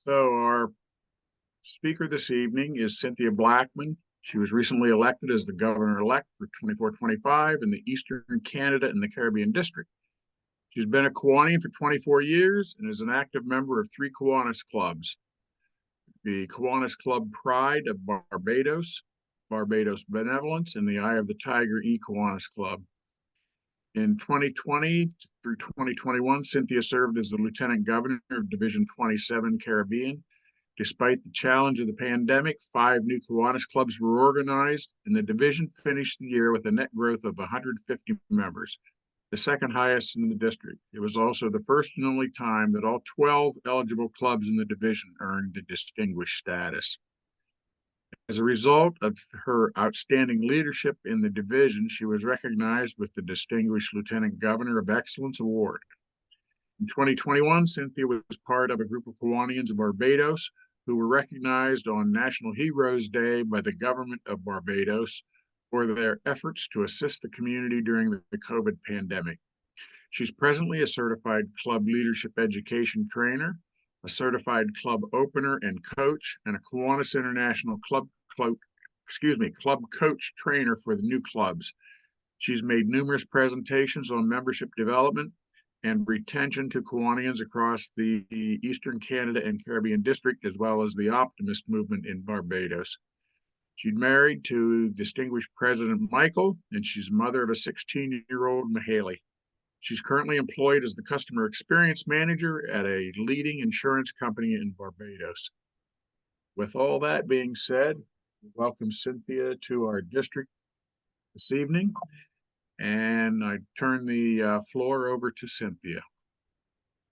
So our speaker this evening is Cynthia Blackman. She was recently elected as the governor-elect for 24-25 in the Eastern Canada and the Caribbean District. She's been a Kiwanian for 24 years and is an active member of three Kiwanis clubs: the Kiwanis Club Pride of Barbados, Barbados Benevolence, and the Eye of the Tiger Kiwanis Club. In 2020 through 2021, Cynthia served as the Lieutenant Governor of Division 27 Caribbean. Despite the challenge of the pandemic, 5 new Kiwanis clubs were organized, and the division finished the year with a net growth of 150 members, the second highest in the district. It was also the first and only time that all 12 eligible clubs in the division earned the distinguished status. As a result of her outstanding leadership in the division, she was recognized with the Distinguished Lieutenant Governor of Excellence Award. In 2021, Cynthia was part of a group of Kiwanians of Barbados who were recognized on National Heroes Day by the government of Barbados for their efforts to assist the community during the COVID pandemic. She's presently a certified club leadership education trainer, a certified club opener and coach, and a Kiwanis International club coach trainer for the new clubs. She's made numerous presentations on membership development and retention to Kiwanians across the Eastern Canada and Caribbean District, as well as the Optimist movement in Barbados. She's married to distinguished President Michael, and she's mother of a 16-year-old Mahaley. She's currently employed as the customer experience manager at a leading insurance company in Barbados. With all that being said, welcome Cynthia to our district this evening, and I turn the floor over to Cynthia.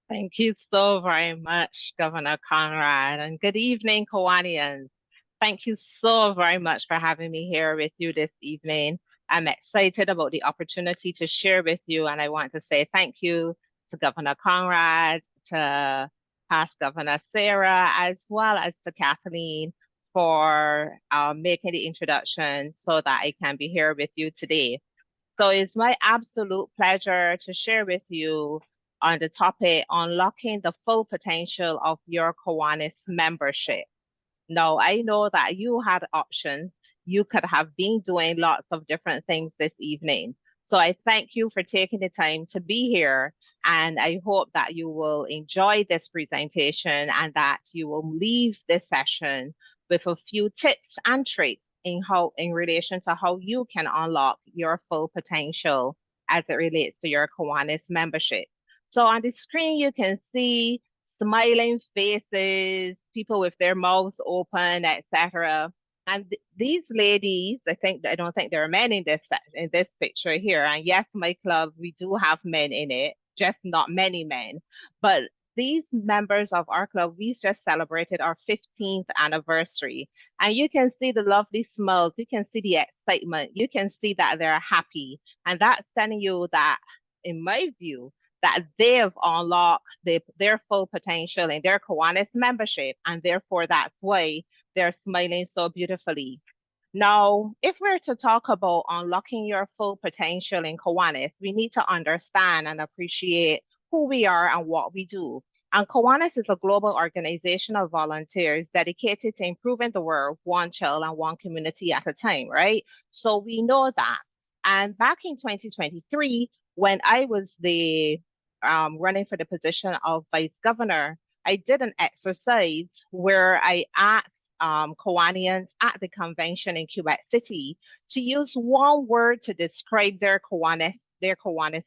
Thank you so very much, Governor Conrad, and good evening, Kiwanians. Thank you so very much for having me here with you this evening. I'm excited about the opportunity to share with you, and I want to say thank you to Governor Conrad, to past Governor Sarah, as well as to Kathleen for making the introduction so that I can be here with you today. So it's my absolute pleasure to share with you on the topic, unlocking the full potential of your Kiwanis membership. Now, I know that you had options. You could have been doing lots of different things this evening. So I thank you for taking the time to be here, and I hope that you will enjoy this presentation and that you will leave this session with a few tips and tricks in relation to how you can unlock your full potential as it relates to your Kiwanis membership. So on the screen, you can see smiling faces, people with their mouths open, etc. And these ladies, I don't think there are men in this picture here. And yes, my club, we do have men in it, just not many men. But these members of our club, we just celebrated our 15th anniversary. And you can see the lovely smiles, you can see the excitement, you can see that they're happy. And that's telling you that, in my view, that they've unlocked their full potential in their Kiwanis membership, and therefore that's why they're smiling so beautifully. Now, if we're to talk about unlocking your full potential in Kiwanis, we need to understand and appreciate who we are and what we do. And Kiwanis is a global organization of volunteers dedicated to improving the world one child and one community at a time, right? So we know that. And back in 2023, when I was running for the position of vice governor, I did an exercise where I asked Kiwanians at the convention in Quebec City to use one word to describe their Kiwanis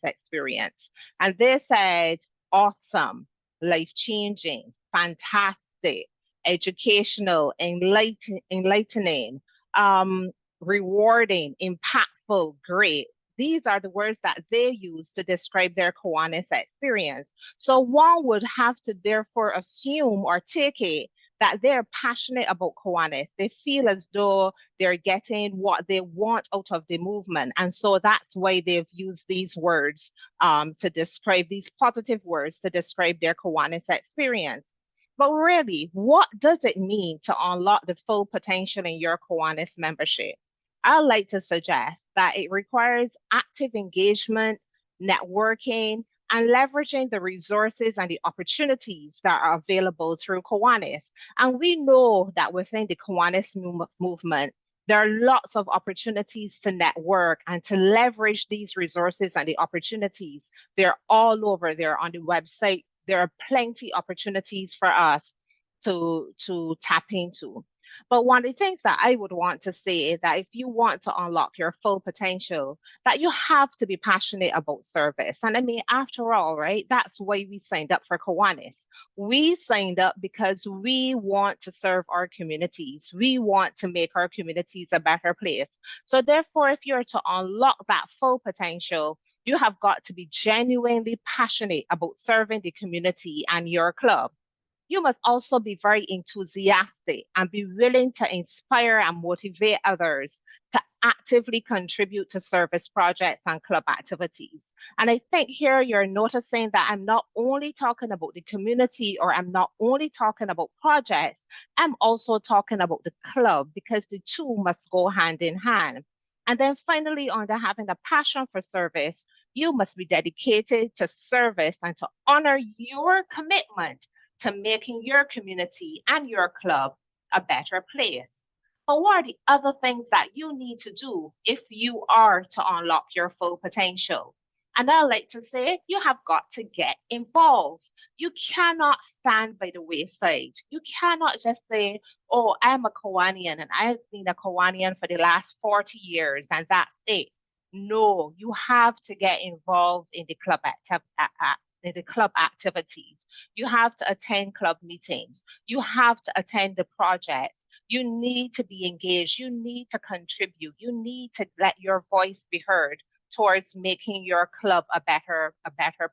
experience. And they said, awesome, life-changing, fantastic, educational, enlightening, rewarding, impactful, great. These are the words that they use to describe their Kiwanis experience. So one would have to therefore assume or take it that they're passionate about Kiwanis. They feel as though they're getting what they want out of the movement. And so that's why they've used these words to describe, these positive words to describe their Kiwanis experience. But really, what does it mean to unlock the full potential in your Kiwanis membership? I like to suggest that it requires active engagement, networking, and leveraging the resources and the opportunities that are available through Kiwanis. And we know that within the Kiwanis movement, there are lots of opportunities to network and to leverage these resources and the opportunities. They're all over there on the website. There are plenty opportunities for us to tap into. But one of the things that I would want to say is that if you want to unlock your full potential, that you have to be passionate about service. And I mean, after all, right, that's why we signed up for Kiwanis. We signed up because we want to serve our communities. We want to make our communities a better place. So therefore, if you're to unlock that full potential, you have got to be genuinely passionate about serving the community and your club. You must also be very enthusiastic and be willing to inspire and motivate others to actively contribute to service projects and club activities. And I think here you're noticing that I'm not only talking about the community or I'm not only talking about projects, I'm also talking about the club because the two must go hand in hand. And then finally, under having a passion for service, you must be dedicated to service and to honor your commitment to making your community and your club a better place. But what are the other things that you need to do if you are to unlock your full potential? And I like to say, you have got to get involved. You cannot stand by the wayside. You cannot just say, oh, I'm a Kiwanian and I've been a Kiwanian for the last 40 years and that's it. No, you have to get involved in the club activities. You have to attend club meetings. You have to attend the projects. You need to be engaged. You need to contribute. You need to let your voice be heard towards making your club a better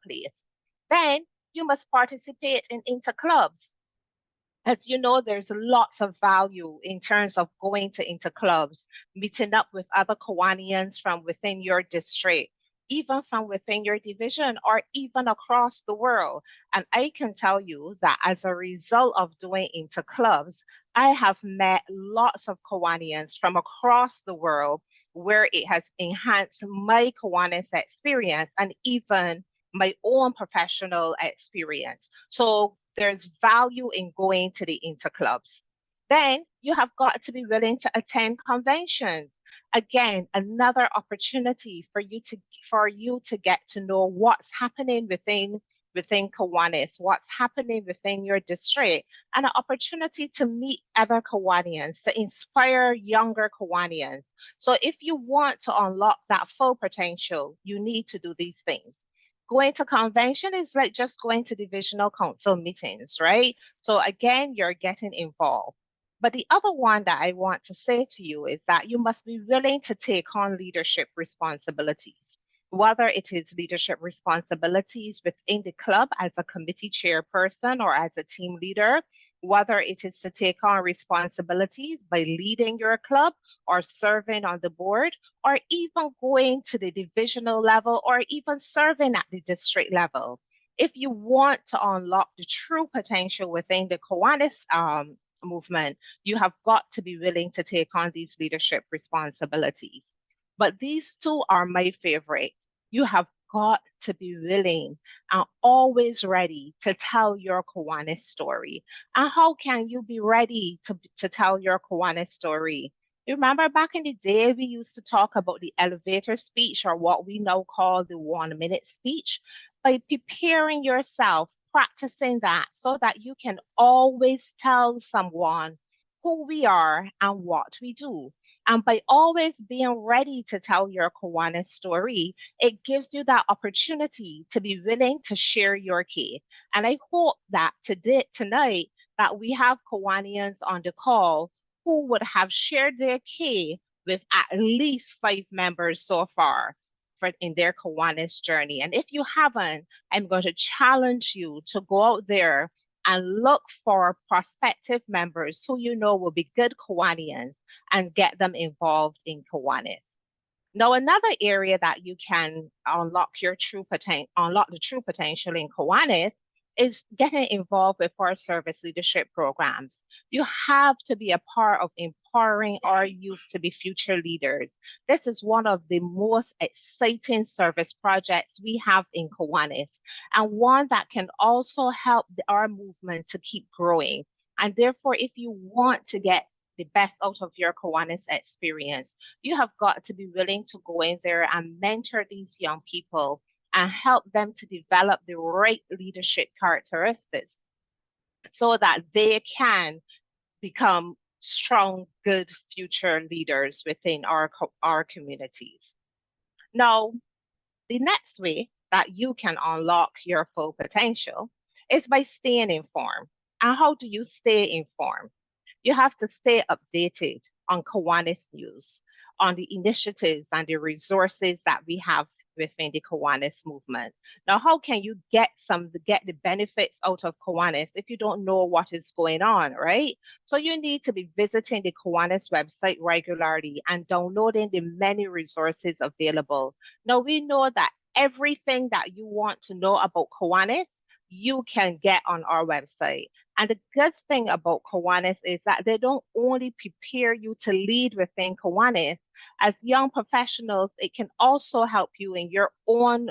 place. Then you must participate in interclubs. As you know, there's lots of value in terms of going to interclubs, meeting up with other Kiwanians from within your district, even from within your division or even across the world. And I can tell you that as a result of doing interclubs, I have met lots of Kiwanians from across the world where it has enhanced my Kiwanis experience and even my own professional experience. So there's value in going to the interclubs. Then you have got to be willing to attend conventions. Again, another opportunity for you to get to know what's happening within Kiwanis, what's happening within your district, and an opportunity to meet other Kiwanians, to inspire younger Kiwanians. So if you want to unlock that full potential, you need to do these things. Going to convention is like just going to divisional council meetings, right? So again, you're getting involved. But the other one that I want to say to you is that you must be willing to take on leadership responsibilities, whether it is leadership responsibilities within the club as a committee chairperson or as a team leader, whether it is to take on responsibilities by leading your club or serving on the board, or even going to the divisional level or even serving at the district level. If you want to unlock the true potential within the Kiwanis movement, you have got to be willing to take on these leadership responsibilities. But these two are my favorite. You have got to be willing and always ready to tell your Kiwanis story. And how can you be ready to tell your Kiwanis story? You remember back in the day, we used to talk about the elevator speech or what we now call the 1-minute speech. By preparing yourself, practicing that so that you can always tell someone who we are and what we do. And by always being ready to tell your Kiwanis story, it gives you that opportunity to be willing to share your key. And I hope that tonight that we have Kiwanians on the call who would have shared their key with at least 5 members so far in their Kiwanis journey. And if you haven't, I'm going to challenge you to go out there and look for prospective members who you know will be good Kiwanians and get them involved in Kiwanis. Now, another area that you can unlock the true potential in Kiwanis is getting involved with our service leadership programs. You have to be a part of empowering our youth to be future leaders. This is one of the most exciting service projects we have in Kiwanis, and one that can also help our movement to keep growing. And therefore, if you want to get the best out of your Kiwanis experience, you have got to be willing to go in there and mentor these young people and help them to develop the right leadership characteristics so that they can become strong, good future leaders within our communities. Now, the next way that you can unlock your full potential is by staying informed. And how do you stay informed? You have to stay updated on Kiwanis news, on the initiatives and the resources that we have within the Kiwanis movement. Now, how can you get the benefits out of Kiwanis if you don't know what is going on, right? So you need to be visiting the Kiwanis website regularly and downloading the many resources available. Now, we know that everything that you want to know about Kiwanis, you can get on our website. And the good thing about Kiwanis is that they don't only prepare you to lead within Kiwanis. As young professionals, it can also help you in your own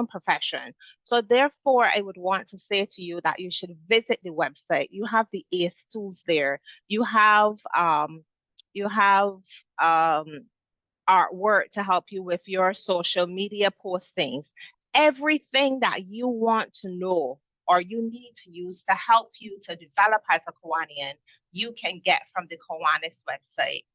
profession. So therefore, I would want to say to you that you should visit the website. You have the ACE tools there. You have artwork to help you with your social media postings. Everything that you want to know or you need to use to help you to develop as a Kiwanian, you can get from the Kiwanis website.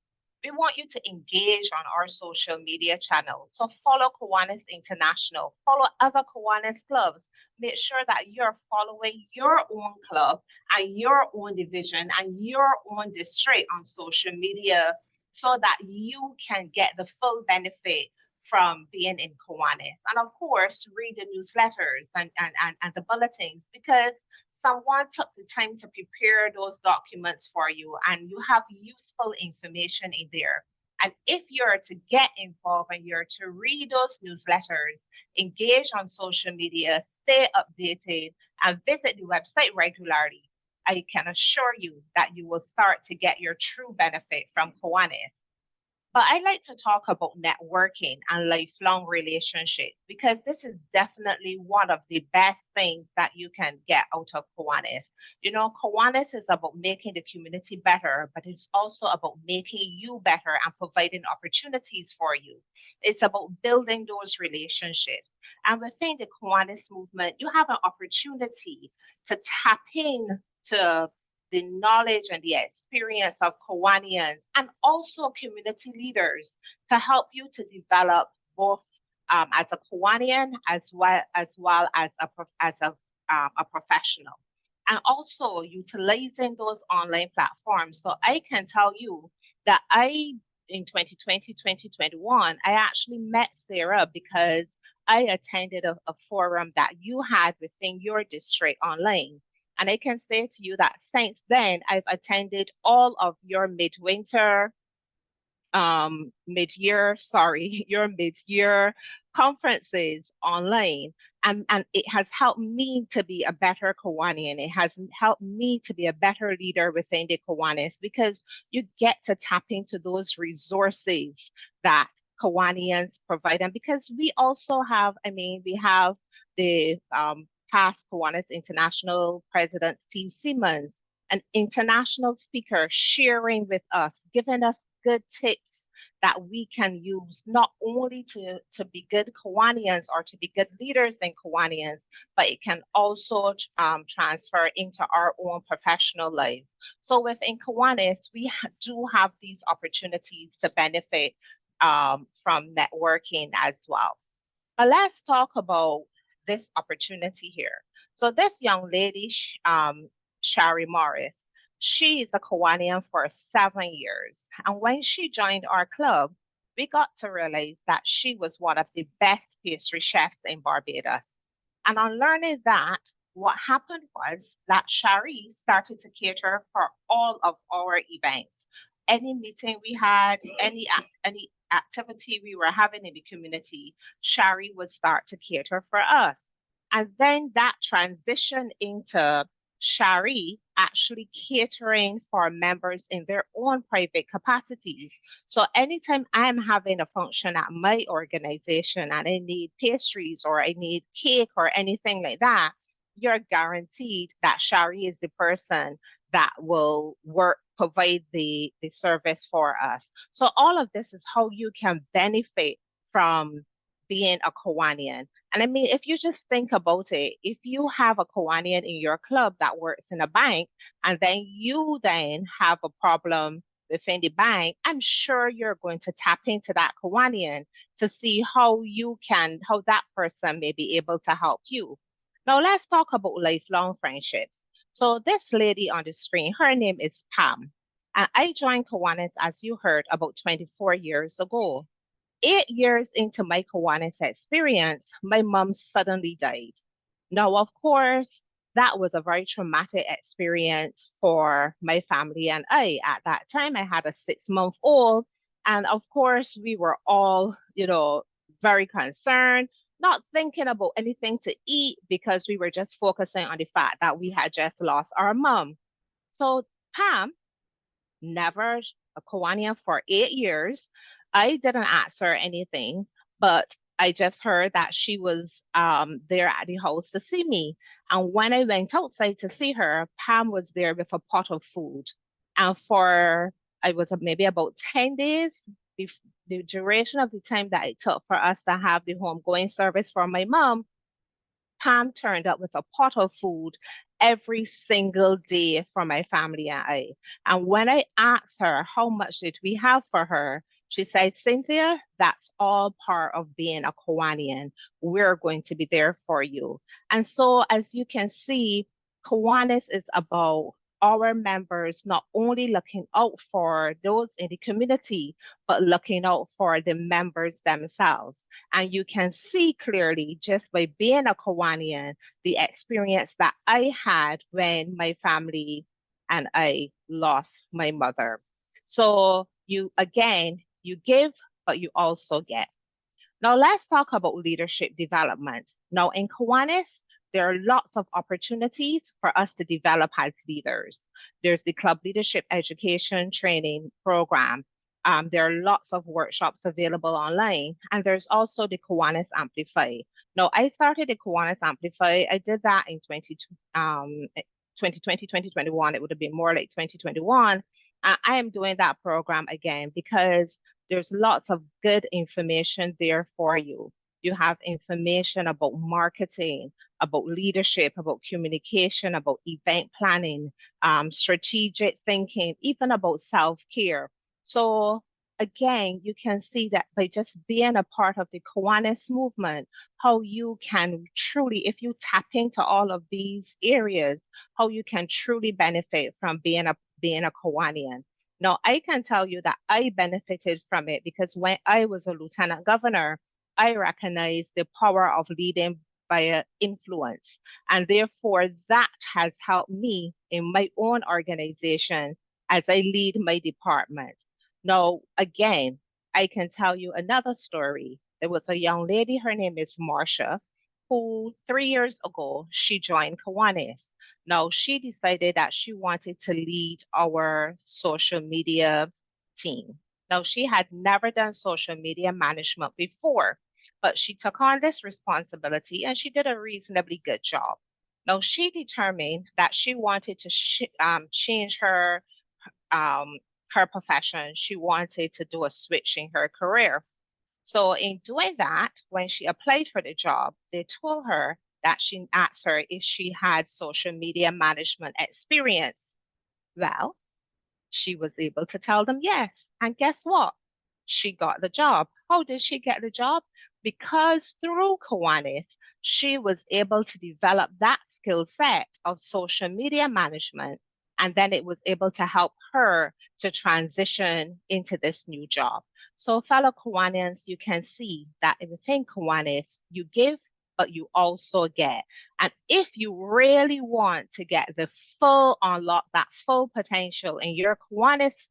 We want you to engage on our social media channels. So follow Kiwanis International, follow other Kiwanis clubs. Make sure that you're following your own club and your own division and your own district on social media so that you can get the full benefit from being in Kiwanis. And of course, read the newsletters and the bulletins, because someone took the time to prepare those documents for you and you have useful information in there. And if you're to get involved and you're to read those newsletters, engage on social media, stay updated, and visit the website regularly, I can assure you that you will start to get your true benefit from Kiwanis. But I like to talk about networking and lifelong relationships because this is definitely one of the best things that you can get out of Kiwanis. You know, Kiwanis is about making the community better, but it's also about making you better and providing opportunities for you. It's about building those relationships. And within the Kiwanis movement, you have an opportunity to tap in to the knowledge and the experience of Kiwanians and also community leaders to help you to develop both as a Kiwanian as well as a professional. And also utilizing those online platforms. So I can tell you that in 2020, 2021, I actually met Sarah because I attended a forum that you had within your district online. And I can say to you that since then, I've attended all of your mid-year conferences online. And it has helped me to be a better Kiwanian. It has helped me to be a better leader within the Kiwanis because you get to tap into those resources that Kiwanians provide. And because we also have, we have the past Kiwanis International President Steve Simmons, an international speaker, sharing with us, giving us good tips that we can use not only to be good Kiwanians or to be good leaders in Kiwanians, but it can also transfer into our own professional lives. So within Kiwanis, we do have these opportunities to benefit from networking as well. But let's talk about this opportunity here. So this young lady, Shari Morris, she is a Kiwanian for 7 years. And when she joined our club, we got to realize that she was one of the best pastry chefs in Barbados. And on learning that, what happened was that Shari started to cater for all of our events. Any meeting we had, any activity we were having in the community, Shari would start to cater for us. And then that transitioned into Shari actually catering for members in their own private capacities. So anytime I'm having a function at my organization and I need pastries or I need cake or anything like that, you're guaranteed that Shari is the person that will provide the service for us. So all of this is how you can benefit from being a Kiwanian. And I mean, if you just think about it, if you have a Kiwanian in your club that works in a bank, and then you then have a problem within the bank, I'm sure you're going to tap into that Kiwanian to see how that person may be able to help you. Now let's talk about lifelong friendships. So this lady on the screen, her name is Pam. And I joined Kiwanis, as you heard, about 24 years ago. 8 years into my Kiwanis experience, my mom suddenly died. Now, of course, that was a very traumatic experience for my family and I. At that time, I had a 6 month old. And of course, we were all, very concerned, not thinking about anything to eat because we were just focusing on the fact that we had just lost our mom. So Pam, never a Kiwanian for 8 years. I didn't ask her anything, but I just heard that she was there at the house to see me. And when I went outside to see her, Pam was there with a pot of food. And for, I was maybe about 10 days, the duration of the time that it took for us to have the homegoing service for my mom, Pam turned up with a pot of food every single day for my family and I. And when I asked her how much did we have for her, she said, Cynthia, that's all part of being a Kiwanian. We're going to be there for you. And so, as you can see, Kiwanis is about our members not only looking out for those in the community, but looking out for the members themselves. And you can see clearly just by being a Kiwanian, the experience that I had when my family and I lost my mother. So you give, but you also get. Now let's talk about leadership development. Now in Kiwanis, there are lots of opportunities for us to develop as leaders. There's the Club Leadership Education Training Program. There are lots of workshops available online, and there's also the Kiwanis Amplify. Now, I started the Kiwanis Amplify. I did that in 2020, 2021. It would have been more like 2021. I am doing that program again because there's lots of good information there for you. You have information about marketing, about leadership, about communication, about event planning, strategic thinking, even about self-care. So again, you can see that by just being a part of the Kiwanis movement, how you can truly, if you tap into all of these areas, how you can truly benefit from being a Kiwanian. Now, I can tell you that I benefited from it because when I was a lieutenant governor, I recognized the power of leading by influence. And therefore, that has helped me in my own organization as I lead my department. Now, again, I can tell you another story. There was a young lady, her name is Marcia, who 3 years ago, she joined Kiwanis. Now, she decided that she wanted to lead our social media team. Now, she had never done social media management before, but she took on this responsibility and she did a reasonably good job. Now, she determined that she wanted to change um, her profession. She wanted to do a switch in her career. So in doing that, when she applied for the job, they told her that she asked her if she had social media management experience. Well, she was able to tell them yes. And guess what? She got the job. How did she get the job? Because through Kiwanis, she was able to develop that skill set of social media management. And then it was able to help her to transition into this new job. So fellow Kiwanians, you can see that within Kiwanis, you give, but you also get. And if you really want to get the full unlock, that full potential in your Kiwanis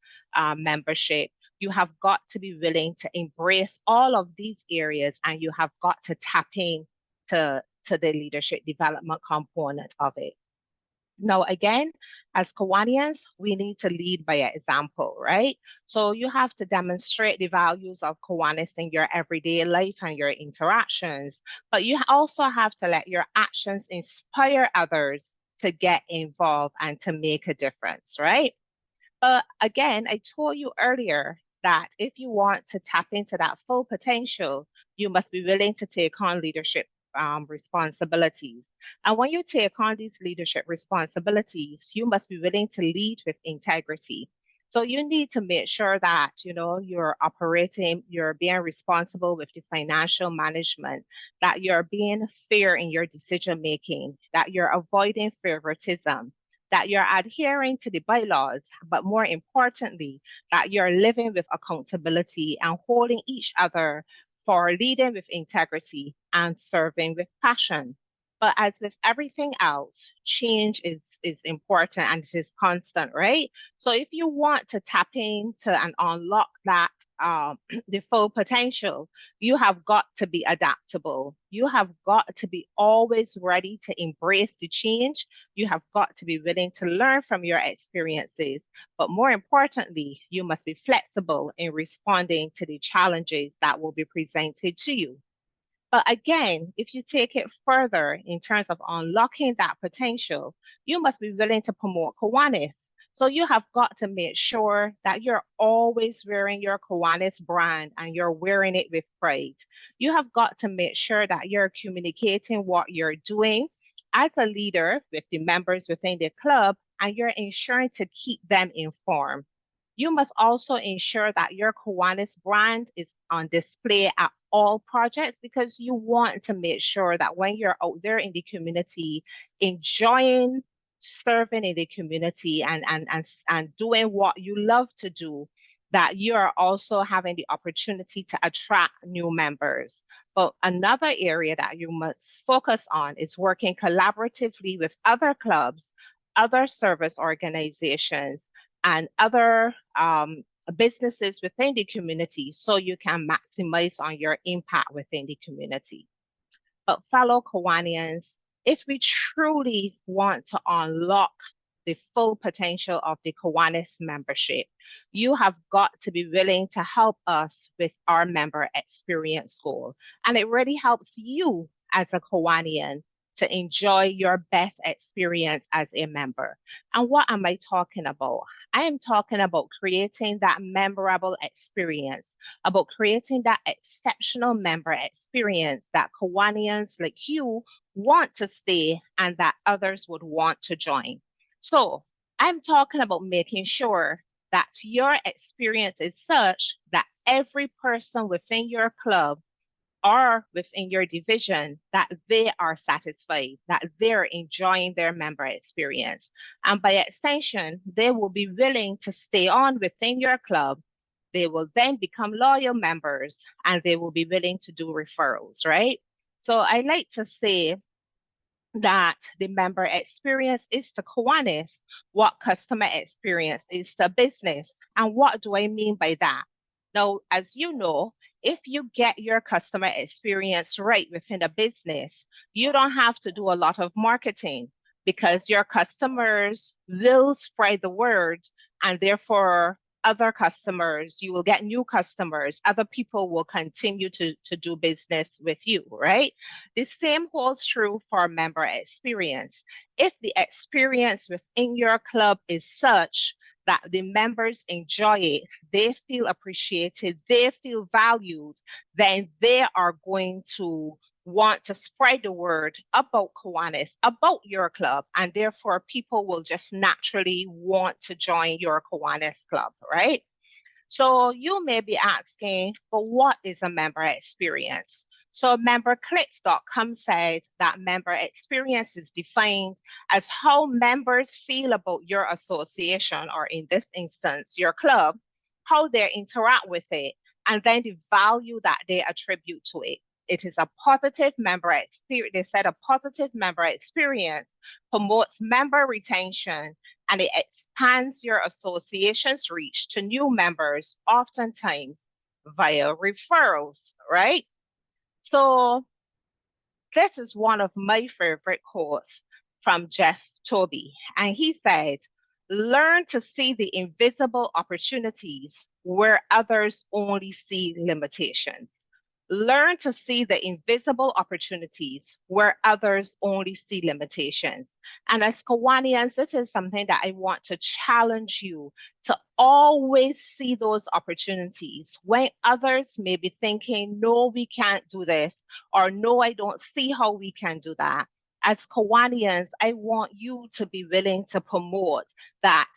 membership, you have got to be willing to embrace all of these areas and you have got to tap in to the leadership development component of it. Now, again, as Kiwanians, we need to lead by example, right? So you have to demonstrate the values of Kiwanis in your everyday life and your interactions, but you also have to let your actions inspire others to get involved and to make a difference, right? But again, I told you earlier that if you want to tap into that full potential, you must be willing to take on leadership responsibilities. And when you take on these leadership responsibilities, you must be willing to lead with integrity. So you need to make sure that you're operating, you're being responsible with the financial management, that you're being fair in your decision making, that you're avoiding favoritism, that you're adhering to the bylaws, but more importantly, that you're living with accountability and holding each other for leading with integrity and serving with passion. But as with everything else, change is important and it is constant, right? So if you want to tap into and unlock that the full potential, you have got to be adaptable. You have got to be always ready to embrace the change. You have got to be willing to learn from your experiences. But more importantly, you must be flexible in responding to the challenges that will be presented to you. But again, if you take it further in terms of unlocking that potential, you must be willing to promote Kiwanis. So you have got to make sure that you're always wearing your Kiwanis brand and you're wearing it with pride. You have got to make sure that you're communicating what you're doing as a leader with the members within the club, and you're ensuring to keep them informed. You must also ensure that your Kiwanis brand is on display at all projects, because you want to make sure that when you're out there in the community, enjoying serving in the community and doing what you love to do, that you are also having the opportunity to attract new members. But another area that you must focus on is working collaboratively with other clubs, other service organizations, and other businesses within the community, so you can maximize on your impact within the community. But fellow Kiwanians, if we truly want to unlock the full potential of the Kiwanis membership, you have got to be willing to help us with our member experience goal. And it really helps you as a Kiwanian to enjoy your best experience as a member. And what am I talking about? I am talking about creating that memorable experience, about creating that exceptional member experience that Kiwanians like you want to stay and that others would want to join. So I'm talking about making sure that your experience is such that every person within your club or within your division, that they are satisfied, that they're enjoying their member experience. And by extension, they will be willing to stay on within your club. They will then become loyal members and they will be willing to do referrals, right? So I like to say that the member experience is to Kiwanis what customer experience is to business. And what do I mean by that? Now, as you know, if you get your customer experience right within a business, you don't have to do a lot of marketing, because your customers will spread the word, and therefore other customers, you will get new customers, other people will continue to do business with you, right? The same holds true for member experience. If the experience within your club is such that the members enjoy it, they feel appreciated, they feel valued, then they are going to want to spread the word about Kiwanis, about your club, and therefore people will just naturally want to join your Kiwanis club, right? So you may be asking, but what is a member experience? So memberclicks.com says that member experience is defined as how members feel about your association, or in this instance, your club, how they interact with it, and then the value that they attribute to it. It is a positive member experience. They said a positive member experience promotes member retention, and it expands your association's reach to new members, oftentimes via referrals, right? So this is one of my favorite quotes from Jeff Toby. And he said, learn to see the invisible opportunities where others only see limitations. Learn to see the invisible opportunities where others only see limitations. And as Kiwanians, this is something that I want to challenge you to always see those opportunities when others may be thinking, no, we can't do this, or no, I don't see how we can do that. As Kiwanians, I want you to be willing to promote that,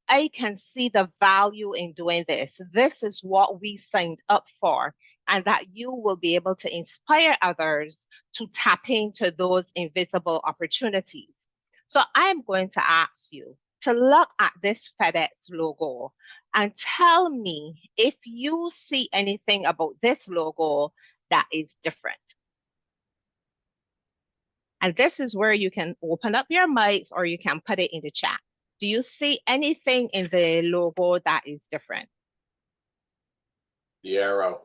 I can see the value in doing this. This is what we signed up for, and that you will be able to inspire others to tap into those invisible opportunities. So I'm going to ask you to look at this FedEx logo and tell me if you see anything about this logo that is different. And this is where you can open up your mics or you can put it in the chat. Do you see anything in the logo that is different? The arrow.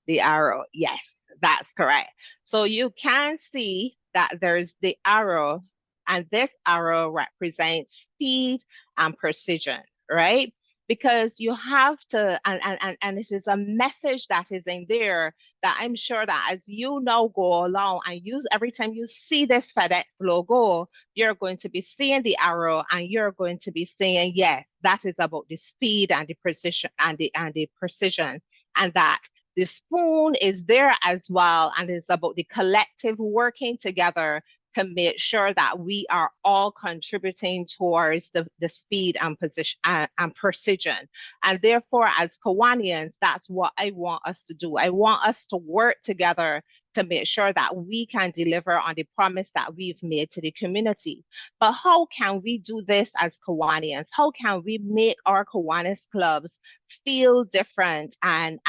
The arrow, yes, that's correct. So you can see that there's the arrow, and this arrow represents speed and precision, right? Because you have to, and it is a message that is in there that I'm sure that as you now go along and use every time you see this FedEx logo, you're going to be seeing the arrow and you're going to be saying, yes, that is about the speed and the precision and the precision, and that the spoon is there as well, and it's about the collective working together to make sure that we are all contributing towards the speed and position and precision. And therefore, as Kiwanians, that's what I want us to do. I want us to work together to make sure that we can deliver on the promise that we've made to the community. But how can we do this as Kiwanians? How can we make our Kiwanis clubs feel different and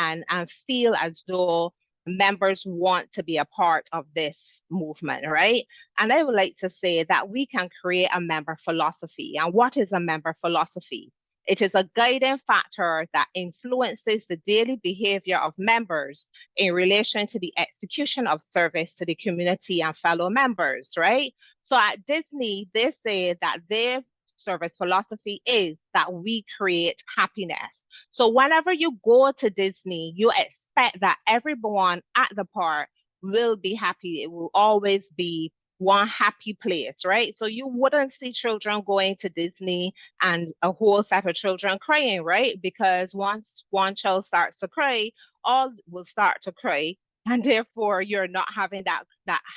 feel as though members want to be a part of this movement, right? And I would like to say that we can create a member philosophy. And what is a member philosophy? It is a guiding factor that influences the daily behavior of members in relation to the execution of service to the community and fellow members, right? So at Disney, they say that their service philosophy is that we create happiness. So whenever you go to Disney, you expect that everyone at the park will be happy. It will always be one happy place, right? So you wouldn't see children going to Disney and a whole set of children crying, right? Because once one child starts to cry, all will start to cry, and therefore you're not having that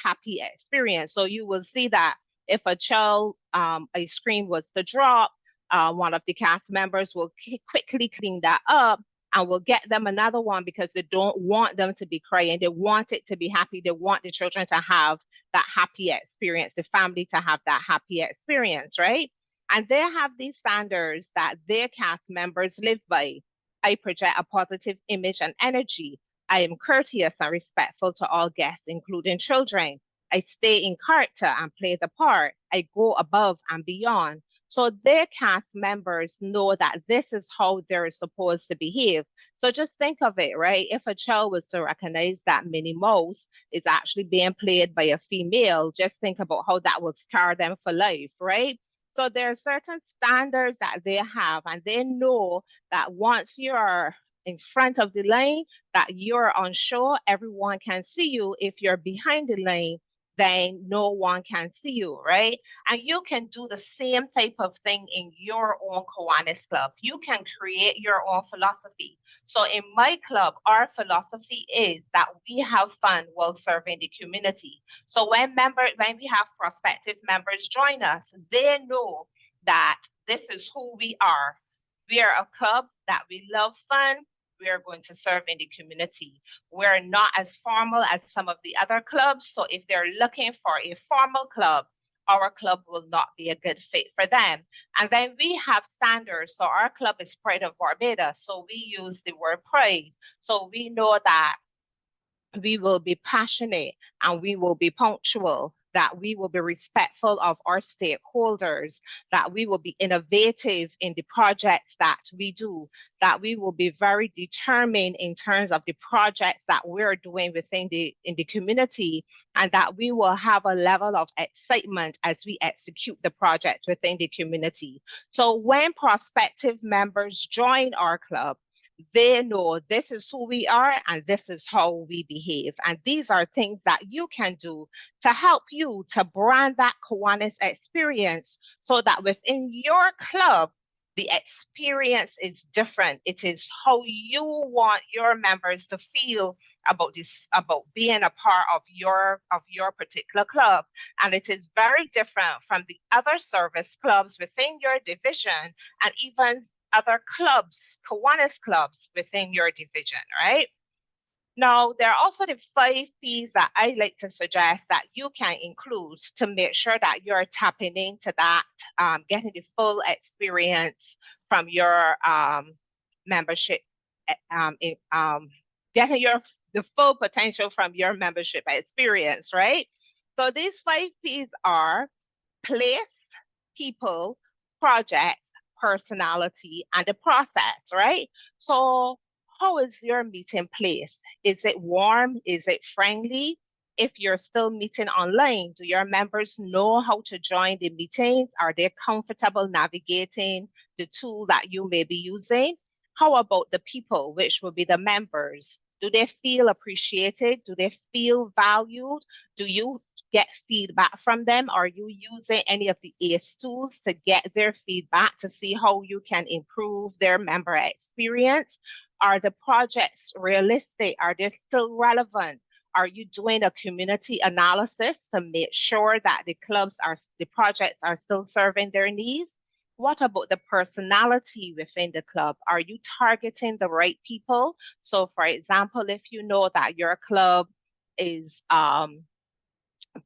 happy experience. So you will see that if a child, a screen was to drop, one of the cast members will quickly clean that up and will get them another one because they don't want them to be crying. They want it to be happy. They want the children to have that happy experience, the family to have that happy experience, right? And they have these standards that their cast members live by. I project a positive image and energy. I am courteous and respectful to all guests, including children. I stay in character and play the part. I go above and beyond. So their cast members know that this is how they're supposed to behave. So just think of it, right? If a child was to recognize that Minnie Mouse is actually being played by a female, just think about how that would scar them for life, right? So there are certain standards that they have, and they know that once you're in front of the line, that you're on show, everyone can see you. If you're behind the line, then no one can see you, right? And you can do the same type of thing in your own Kiwanis club. You can create your own philosophy. So in my club, our philosophy is that we have fun while serving the community. So when we have prospective members join us, they know that this is who we are. We are a club that we love fun. We are going to serve in the community. We're not as formal as some of the other clubs. So if they're looking for a formal club, our club will not be a good fit for them. And then we have standards. So our club is Pride of Barbados. So we use the word pride. So we know that we will be passionate and we will be punctual that we will be respectful of our stakeholders, that we will be innovative in the projects that we do, that we will be very determined in terms of the projects that we're doing within in the community, and that we will have a level of excitement as we execute the projects within the community. So when prospective members join our club, they know this is who we are and this is how we behave. And these are things that you can do to help you to brand that Kiwanis experience so that within your club, the experience is different. It is how you want your members to feel about this, about being a part of your particular club. And it is very different from the other service clubs within your division and even other clubs, Kiwanis clubs within your division, right? Now, there are also the 5 P's that I like to suggest that you can include to make sure that you're tapping into that, getting the full experience from your membership, getting the full potential from your membership experience, right? So these 5 P's are place, people, projects, personality, and the process, right? So how is your meeting place? Is it warm? Is it friendly? If you're still meeting online, do your members know how to join the meetings? Are they comfortable navigating the tool that you may be using? How about the people, which will be the members? Do they feel appreciated? Do they feel valued? Do you get feedback from them? Are you using any of the ACE tools to get their feedback to see how you can improve their member experience? Are the projects realistic? Are they still relevant? Are you doing a community analysis to make sure that the projects are still serving their needs? What about the personality within the club? Are you targeting the right people? So for example, if you know that your club is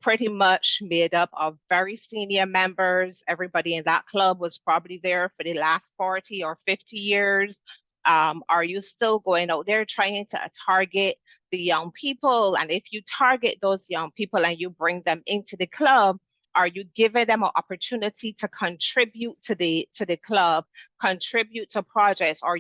pretty much made up of very senior members, everybody in that club was probably there for the last 40 or 50 years. Are you still going out there trying to target the young people? And if you target those young people and you bring them into the club, are you giving them an opportunity to contribute to the club, contribute to projects, or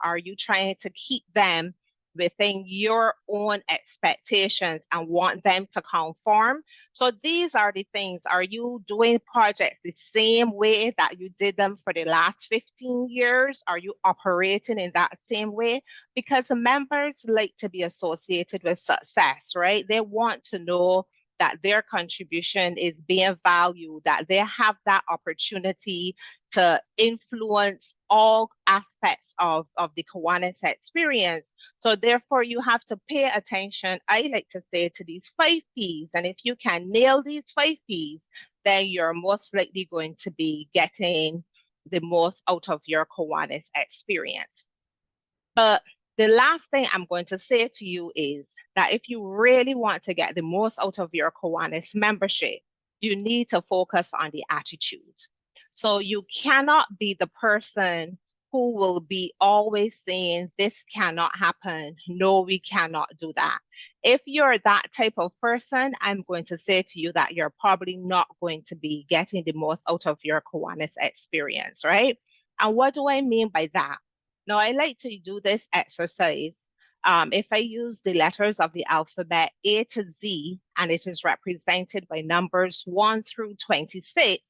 are you trying to keep them within your own expectations and want them to conform? So these are the things. Are you doing projects the same way that you did them for the last 15 years? Are you operating in that same way? Because members like to be associated with success, right? They want to know that their contribution is being valued, that they have that opportunity to influence all aspects of the Kiwanis experience. So therefore, you have to pay attention, I like to say, to these 5 P's. And if you can nail these 5 P's, then you're most likely going to be getting the most out of your Kiwanis experience. But the last thing I'm going to say to you is that if you really want to get the most out of your Kiwanis membership, you need to focus on the attitude. So you cannot be the person who will be always saying, this cannot happen. No, we cannot do that. If you're that type of person, I'm going to say to you that you're probably not going to be getting the most out of your Kiwanis experience, right? And what do I mean by that? Now, I like to do this exercise. If I use the letters of the alphabet A to Z, and it is represented by numbers 1 through 26,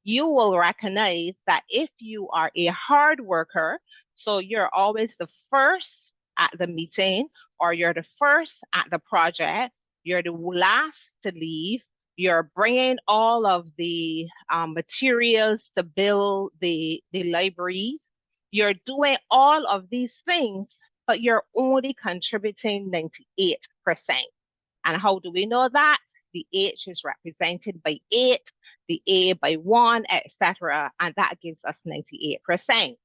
you will recognize that if you are a hard worker, so you're always the first at the meeting, or you're the first at the project, you're the last to leave, you're bringing all of the materials to build the libraries, you're doing all of these things, but you're only contributing 98%. And how do we know that? The H is represented by 8, the A by 1, etc. And that gives us 98%.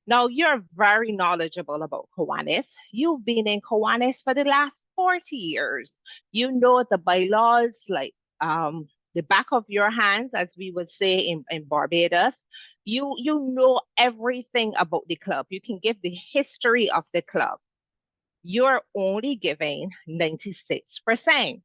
Now, you're very knowledgeable about Kiwanis. You've been in Kiwanis for the last 40 years. You know the bylaws like the back of your hands, as we would say in Barbados. You know everything about the club. You can give the history of the club. You're only giving 96%.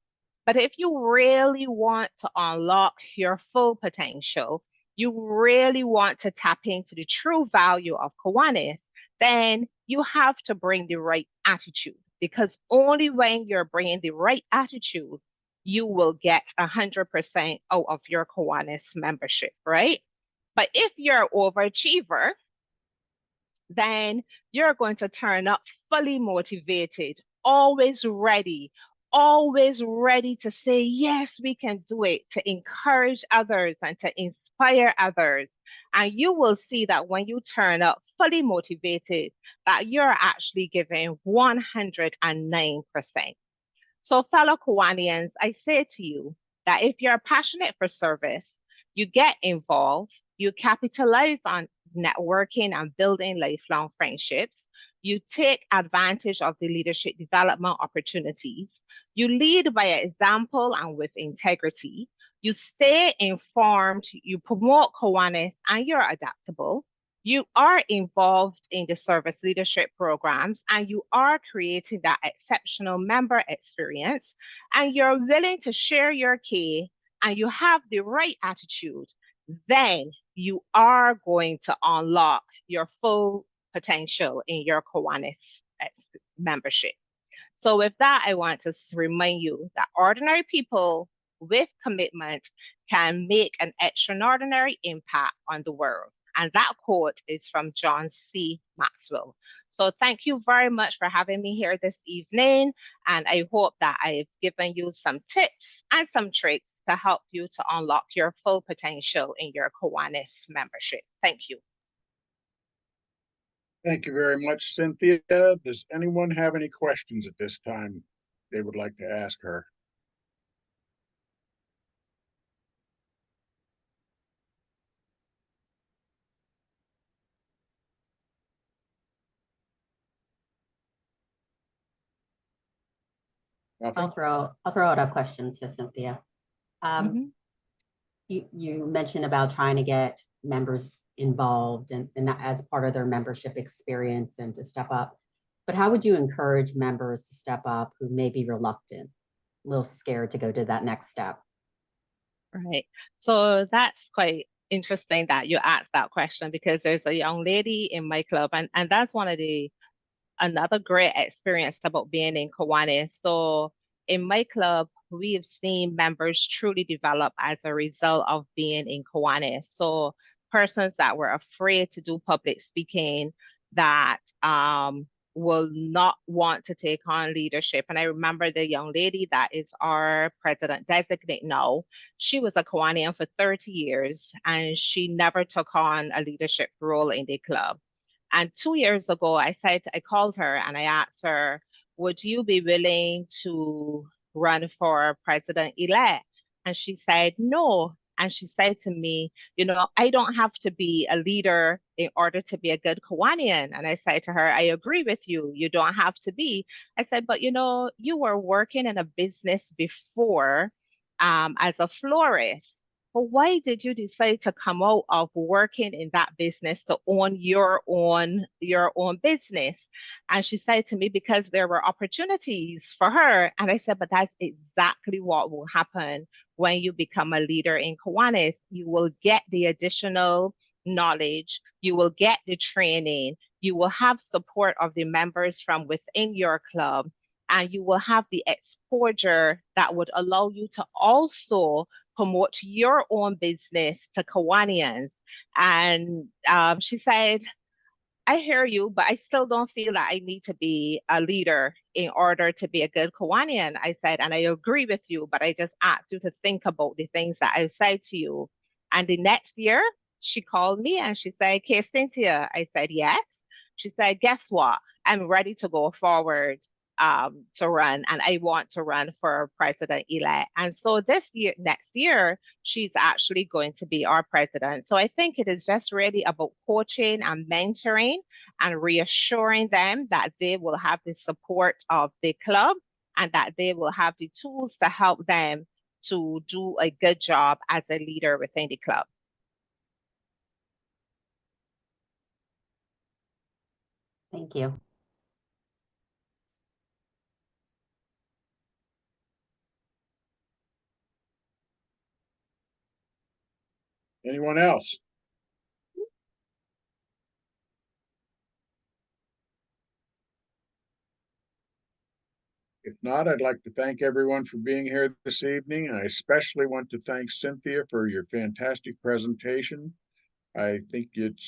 But if you really want to unlock your full potential, you really want to tap into the true value of Kiwanis, then you have to bring the right attitude, because only when you're bringing the right attitude, you will get 100% out of your Kiwanis membership, right? But if you're an overachiever, then you're going to turn up fully motivated, always ready to say, yes, we can do it, to encourage others and to inspire others. And you will see that when you turn up fully motivated, that you're actually giving 109%. So, fellow Kiwanians, I say to you that if you're passionate for service, you get involved, you capitalize on networking and building lifelong friendships, you take advantage of the leadership development opportunities, you lead by example and with integrity, you stay informed, you promote Kiwanis, and you're adaptable. You are involved in the service leadership programs, and you are creating that exceptional member experience, and you're willing to share your key, and you have the right attitude, then you are going to unlock your full potential in your Kiwanis membership. So with that, I want to remind you that ordinary people with commitment can make an extraordinary impact on the world. And that quote is from John C. Maxwell. So thank you very much for having me here this evening. And I hope that I've given you some tips and some tricks to help you to unlock your full potential in your Kiwanis membership. Thank you. Thank you very much, Cynthia. Does anyone have any questions at this time they would like to ask her? Nothing? I'll throw out a question to Cynthia. You mentioned about trying to get members involved and that as part of their membership experience and to step up. But how would you encourage members to step up who may be reluctant, a little scared to go to that next step? Right. So that's quite interesting that you asked that question, because there's a young lady in my club, and that's one of the another great experience about being in Kiwanis. So in my club, we've seen members truly develop as a result of being in Kiwanis. So persons that were afraid to do public speaking, that will not want to take on leadership. And I remember the young lady that is our president designate now. She was a Kiwanian for 30 years, and she never took on a leadership role in the club. And 2 years ago, I called her and I asked her, would you be willing to run for president-elect? And she said, no. And she said to me, I don't have to be a leader in order to be a good Kiwanian. And I said to her, I agree with you. You don't have to be. I said, but you were working in a business before as a florist. But why did you decide to come out of working in that business to own your own business? And she said to me, because there were opportunities for her. And I said, but that's exactly what will happen when you become a leader in Kiwanis. You will get the additional knowledge, you will get the training, you will have support of the members from within your club, and you will have the exposure that would allow you to also promote your own business to Kiwanians. And she said, I hear you, but I still don't feel that I need to be a leader in order to be a good Kiwanian. I said, and I agree with you, but I just asked you to think about the things that I said to you. And the next year, she called me and she said, okay, Cynthia. I said, yes. She said, guess what? I'm ready to go forward to run, and I want to run for president-elect. And so next year, she's actually going to be our president. So I think it is just really about coaching and mentoring and reassuring them that they will have the support of the club and that they will have the tools to help them to do a good job as a leader within the club. Thank you. Anyone else? If not, I'd like to thank everyone for being here this evening. I especially want to thank Cynthia for your fantastic presentation. I think it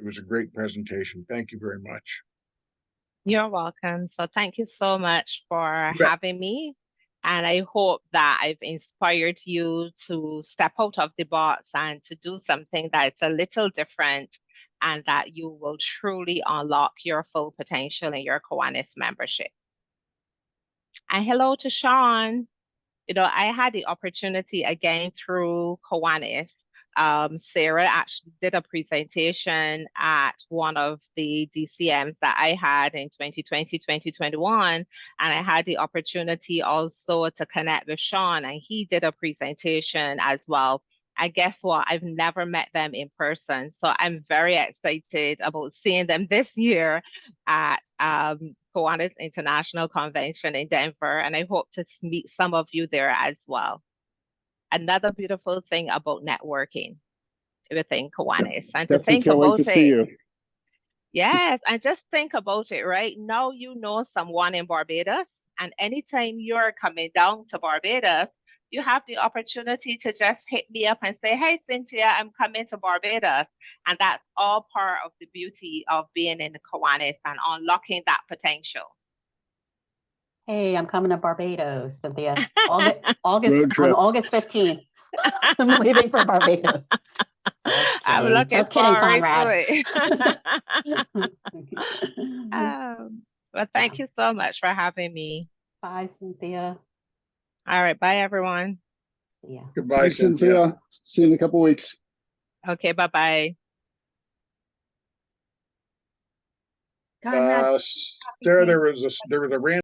was a great presentation. Thank you very much. You're welcome. So thank you so much for You bet. having me. And I hope that I've inspired you to step out of the box and to do something that's a little different, and that you will truly unlock your full potential in your Kiwanis membership. And hello to Sean. I had the opportunity again through Kiwanis. Sarah actually did a presentation at one of the DCMs that I had in 2020, 2021. And I had the opportunity also to connect with Sean, and he did a presentation as well. And guess what? I've never met them in person. So I'm very excited about seeing them this year at Kiwanis International Convention in Denver. And I hope to meet some of you there as well. Another beautiful thing about networking within Kiwanis. And to Definitely think can't wait to about see it. you. Yes, and just think about it, right? Now you know someone in Barbados, and anytime you're coming down to Barbados, you have the opportunity to just hit me up and say, hey, Cynthia, I'm coming to Barbados. And that's all part of the beauty of being in the Kiwanis and unlocking that potential. Hey, I'm coming to Barbados, Cynthia. August Road trip. on August 15th. I'm leaving for Barbados. I'm looking Just kidding, forward Conrad. to it. Well, thank you so much for having me. Bye, Cynthia. All right, bye, everyone. Yeah. Goodbye, Thanks, Cynthia. Cynthia. See you in a couple weeks. Okay, bye-bye. Conrad, Sarah, there was a random